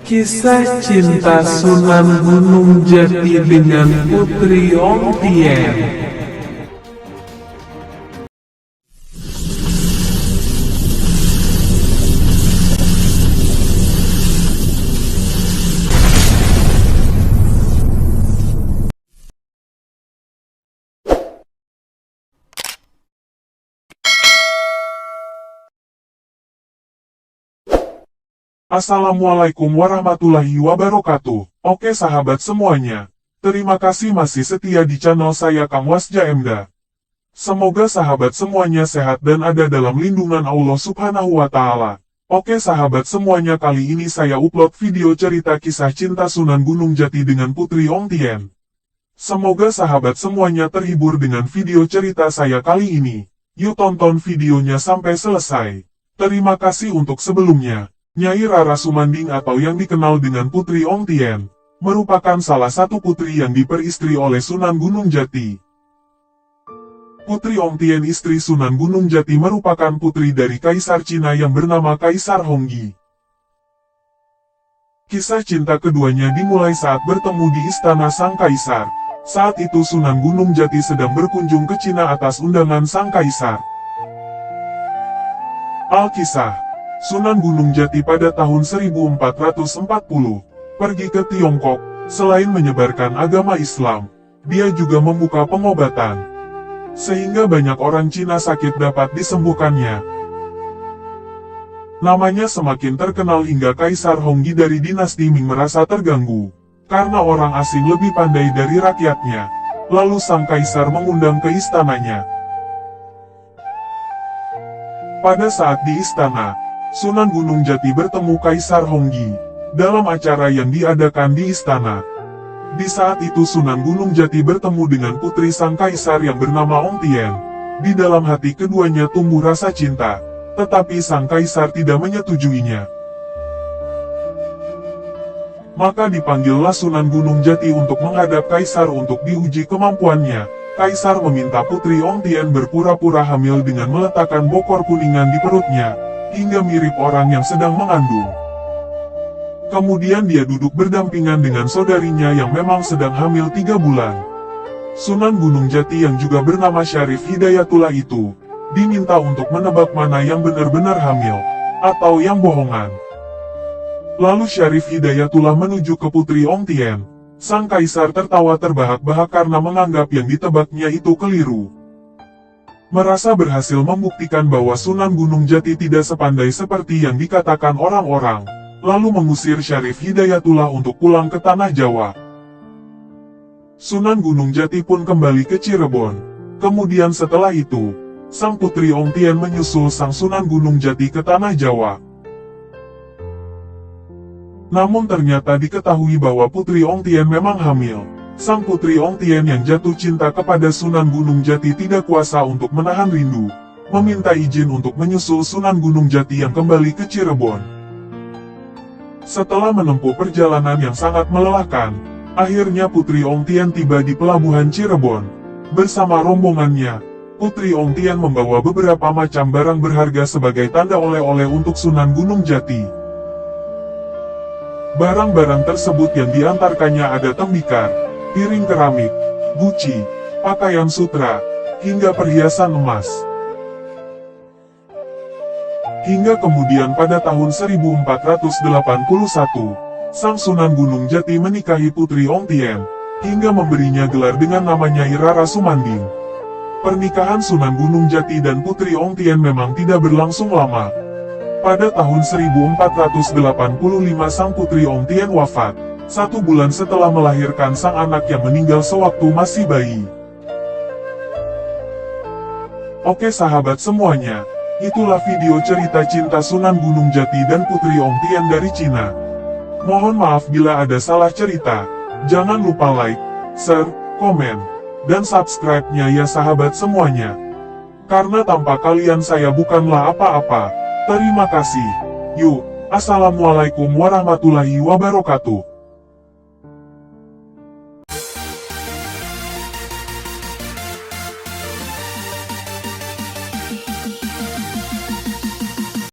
Kisah cinta Sunan Gunung Jati dengan Putri Ongtien. Assalamualaikum warahmatullahi wabarakatuh. Oke sahabat semuanya, terima kasih masih setia di channel saya Kang Wasja Emda. Semoga sahabat semuanya sehat dan ada dalam lindungan Allah Subhanahu wa Ta'ala. Oke sahabat semuanya, kali ini saya upload video cerita kisah cinta Sunan Gunung Jati dengan Putri Ongtien. Semoga sahabat semuanya terhibur dengan video cerita saya kali ini. Yuk tonton videonya sampai selesai. Terima kasih untuk sebelumnya. Nyai Rara Sumanding atau yang dikenal dengan Putri Ongtien, merupakan salah satu putri yang diperistri oleh Sunan Gunung Jati. Putri Ongtien istri Sunan Gunung Jati merupakan putri dari Kaisar Cina yang bernama Kaisar Honggi. Kisah cinta keduanya dimulai saat bertemu di istana Sang Kaisar. Saat itu Sunan Gunung Jati sedang berkunjung ke Cina atas undangan Sang Kaisar. Alkisah, Sunan Gunung Jati pada tahun 1440, pergi ke Tiongkok. Selain menyebarkan agama Islam, dia juga membuka pengobatan, sehingga banyak orang Cina sakit dapat disembuhkannya. Namanya semakin terkenal hingga Kaisar Honggi dari dinasti Ming merasa terganggu, karena orang asing lebih pandai dari rakyatnya. Lalu sang Kaisar mengundang ke istananya. Pada saat di istana, Sunan Gunung Jati bertemu Kaisar Honggi dalam acara yang diadakan di istana. Di saat itu Sunan Gunung Jati bertemu dengan putri sang Kaisar yang bernama Ongtien. Di dalam hati keduanya tumbuh rasa cinta, tetapi sang Kaisar tidak menyetujuinya. Maka dipanggillah Sunan Gunung Jati untuk menghadap Kaisar untuk diuji kemampuannya. Kaisar meminta Putri Ongtien berpura-pura hamil dengan meletakkan bokor kuningan di perutnya, hingga mirip orang yang sedang mengandung. Kemudian dia duduk berdampingan dengan saudarinya yang memang sedang hamil 3 bulan. Sunan Gunung Jati yang juga bernama Syarif Hidayatullah itu, diminta untuk menebak mana yang benar-benar hamil, atau yang bohongan. Lalu Syarif Hidayatullah menuju ke Putri Ongtien. Sang Kaisar tertawa terbahak-bahak karena menganggap yang ditebaknya itu keliru. Merasa berhasil membuktikan bahwa Sunan Gunung Jati tidak sepandai seperti yang dikatakan orang-orang, lalu mengusir Syarif Hidayatullah untuk pulang ke tanah Jawa. Sunan Gunung Jati pun kembali ke Cirebon. Kemudian setelah itu, sang Putri Ongtien menyusul sang Sunan Gunung Jati ke tanah Jawa. Namun ternyata diketahui bahwa Putri Ongtien memang hamil. Sang Putri Ongtien yang jatuh cinta kepada Sunan Gunung Jati tidak kuasa untuk menahan rindu, meminta izin untuk menyusul Sunan Gunung Jati yang kembali ke Cirebon. Setelah menempuh perjalanan yang sangat melelahkan, akhirnya Putri Ongtien tiba di pelabuhan Cirebon. Bersama rombongannya, Putri Ongtien membawa beberapa macam barang berharga sebagai tanda oleh-oleh untuk Sunan Gunung Jati. Barang-barang tersebut yang diantarkannya ada tembikar, piring keramik, guci, pakaian sutra, hingga perhiasan emas. Hingga kemudian pada tahun 1481, sang Sunan Gunung Jati menikahi Putri Ongtien, hingga memberinya gelar dengan namanya Nyai Rara Sumanding. Pernikahan Sunan Gunung Jati dan Putri Ongtien memang tidak berlangsung lama. Pada tahun 1485 sang Putri Ongtien wafat, 1 bulan setelah melahirkan sang anak yang meninggal sewaktu masih bayi. Oke sahabat semuanya, itulah video cerita cinta Sunan Gunung Jati dan Putri Ongtien dari Cina. Mohon maaf bila ada salah cerita. Jangan lupa like, share, komen, dan subscribe-nya ya sahabat semuanya. Karena tanpa kalian saya bukanlah apa-apa. Terima kasih. Yuk, assalamualaikum warahmatullahi wabarakatuh.